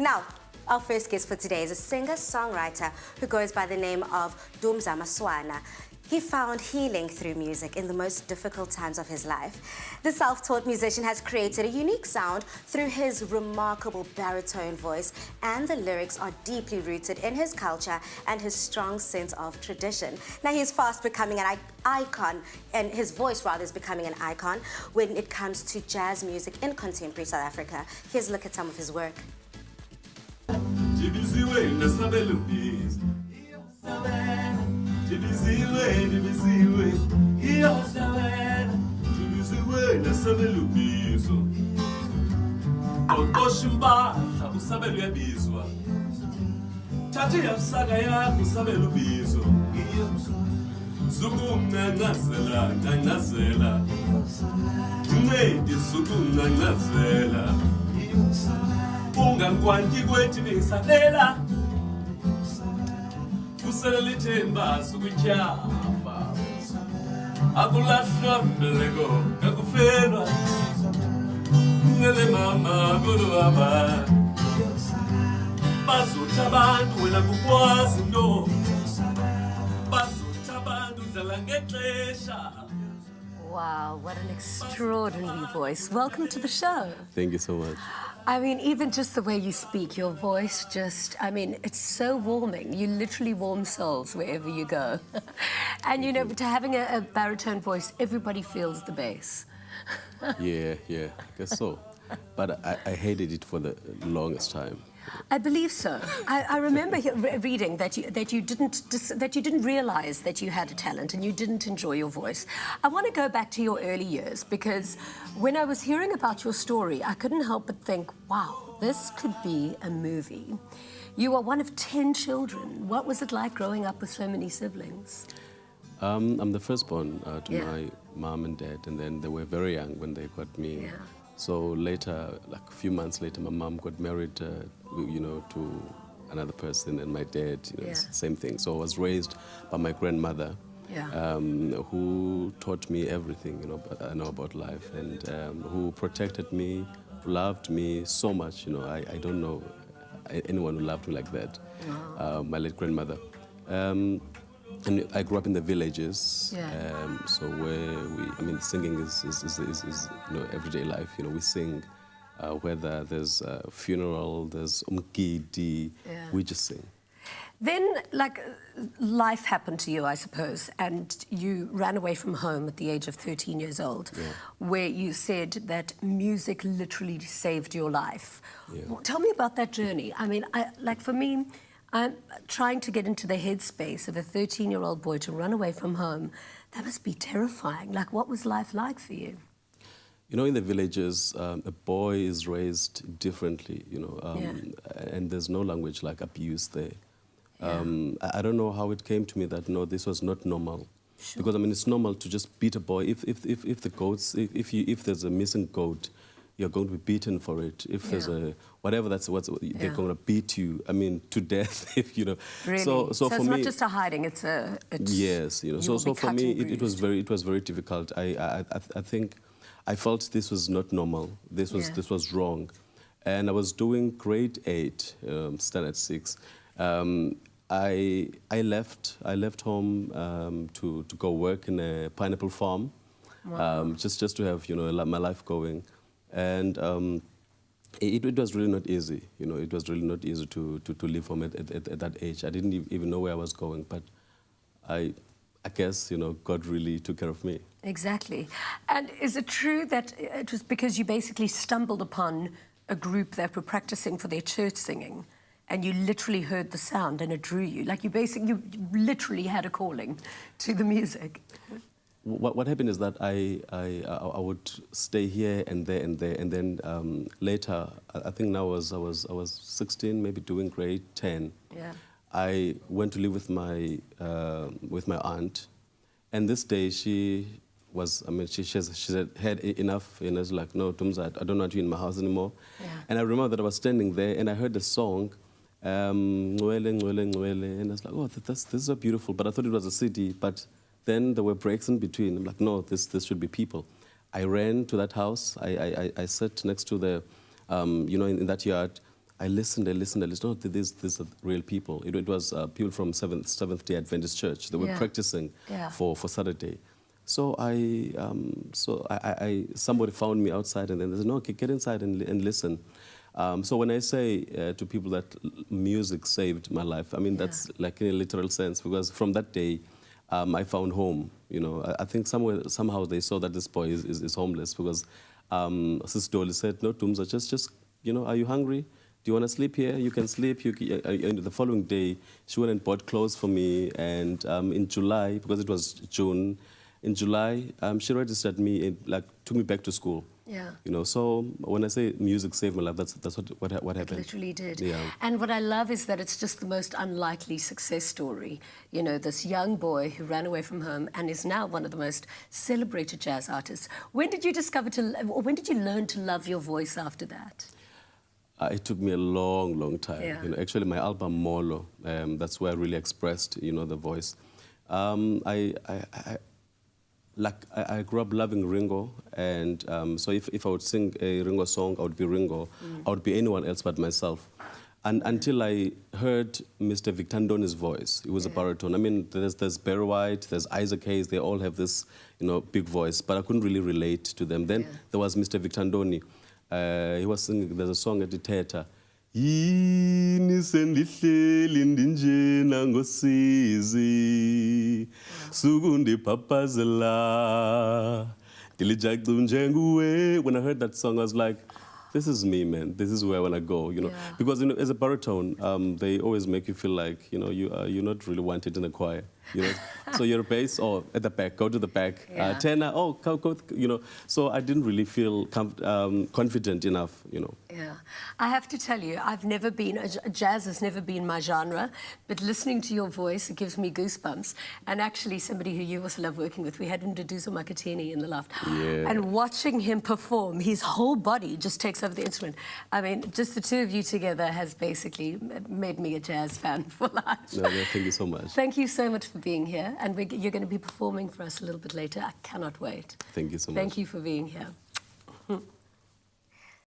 Now, our first guest for today is a singer-songwriter who goes by the name of Dumza Maswana. He found healing through music in the most difficult times of his life. The self-taught musician has created a unique sound through his remarkable baritone voice, and the lyrics are deeply rooted in his culture and his strong sense of tradition. Now, he's fast becoming an icon, and his voice, rather, is becoming an icon when it comes to jazz music in contemporary South Africa. Here's a look at some of his work. Wow, what an extraordinary voice. Welcome to the show. Thank you so much. I mean, even just the way you speak, your voice just, I mean, it's so warming. You literally warm souls wherever you go. And, you know, to having a baritone voice, everybody feels the bass. Yeah, I guess so. But I hated it for the longest time. I believe so. I remember reading that you didn't realize that you had a talent and you didn't enjoy your voice. I want to go back to your early years, because when I was hearing about your story, I couldn't help but think, wow, this could be a movie. You are one of 10 children. What was it like growing up with so many siblings? I'm the firstborn to my mom and dad, and then they were very young when they got me. Yeah. So later, like a few months later, my mom got married, to another person, and my dad, same thing. So I was raised by my grandmother, who taught me everything, I know about life, and who protected me, who loved me so much. I don't know anyone who loved me like that. Wow. My late grandmother. And I grew up in the villages, so where singing is everyday life. We sing, whether there's a funeral, there's umgidi, we just sing. Then, life happened to you, I suppose, and you ran away from home at the age of 13 years old, where you said that music literally saved your life. Yeah. Well, tell me about that journey. I mean, for me, I'm trying to get into the headspace of a 13-year-old boy to run away from home. That must be terrifying. What was life like for you? In the villages, a boy is raised differently, and there's no language like abuse there. I don't know how it came to me that, no, this was not normal. Sure. Because, it's normal to just beat a boy. If there's a missing goat, you're going to be beaten for it. If there's a whatever, they're going to beat you. To death. Really? So for it's me, not just a hiding. It's yes. So for me, it was very difficult. I think I felt this was not normal. This was wrong, and I was doing grade 8, standard 6. I left home to go work in a pineapple farm. Wow. Just to have my life going. And it was really not easy, it was really not easy to leave home at that age. I didn't even know where I was going, but I guess, God really took care of me. Exactly. And is it true that it was because you basically stumbled upon a group that were practicing for their church singing, and you literally heard the sound and it drew you? You literally had a calling to the music. What happened is that I would stay here and there, and then later, I think now I was 16, maybe doing grade 10. Yeah. I went to live with my aunt, and this day she had enough, she's like, no, Dumza, I don't want you in my house anymore. Yeah. And I remember that I was standing there and I heard the song, Ngqushwa, Ngqushwa, and I was like, oh, this is so beautiful, but I thought it was a CD, but then there were breaks in between. I'm like, no, this should be people. I ran to that house. I sat next to the, in that yard. I listened. Oh, these are real people. It was people from Seventh-day Adventist Church. They were practicing for Saturday. So somebody found me outside, and then they said, no, okay, get inside and listen. So when I say to people that music saved my life, I mean, that's like in a literal sense, because from that day, I found home. You know, I think somehow they saw that this boy is homeless, because Sister Dolly said, no, Dumza, just, you know, are you hungry? Do you want to sleep here? You can sleep. And the following day, she went and bought clothes for me. And in July, because it was June, in July, she registered me and took me back to school. Yeah. You know, so when I say music saved my life, that's what happened. It literally did. Yeah. And what I love is that it's just the most unlikely success story. You know, this young boy who ran away from home and is now one of the most celebrated jazz artists. When did you when did you learn to love your voice after that? It took me a long time. Yeah. You know, actually, my album Molo, that's where I really expressed, you know, the voice. I grew up loving Ringo, and so if I would sing a Ringo song, I would be Ringo. I would be anyone else but myself. And until I heard Mr. Victor Ndoni's voice, it was a baritone. I mean, there's Barry White, there's Isaac Hayes, they all have this, you know, big voice, but I couldn't really relate to them. Then there was Mr. Victor Ndoni. He was singing, there's a song at the theater. Yini sendihleli ndinjena ngosizi sukundi papazela dilijaqu njenguwe. When I heard that song, I was like, this is me, man. This is where I want to go, you know. Because, you know, as a baritone, they always make you feel like, you know, you're not really wanted in the choir, you know. So you're a bass, or at the back, go to the back. Tenor, oh, go, you know. So I didn't really feel confident enough, you know. Yeah. I have to tell you, jazz has never been my genre, but listening to your voice, it gives me goosebumps. And actually, somebody who you also love working with, we had Dumza Maswana in the loft. Yeah. And watching him perform, his whole body just takes over the instrument. I mean, just the two of you together has basically made me a jazz fan for life. No, thank you so much. Thank you so much for being here. And you're going to be performing for us a little bit later. I cannot wait. Thank you so much. Thank you for being here.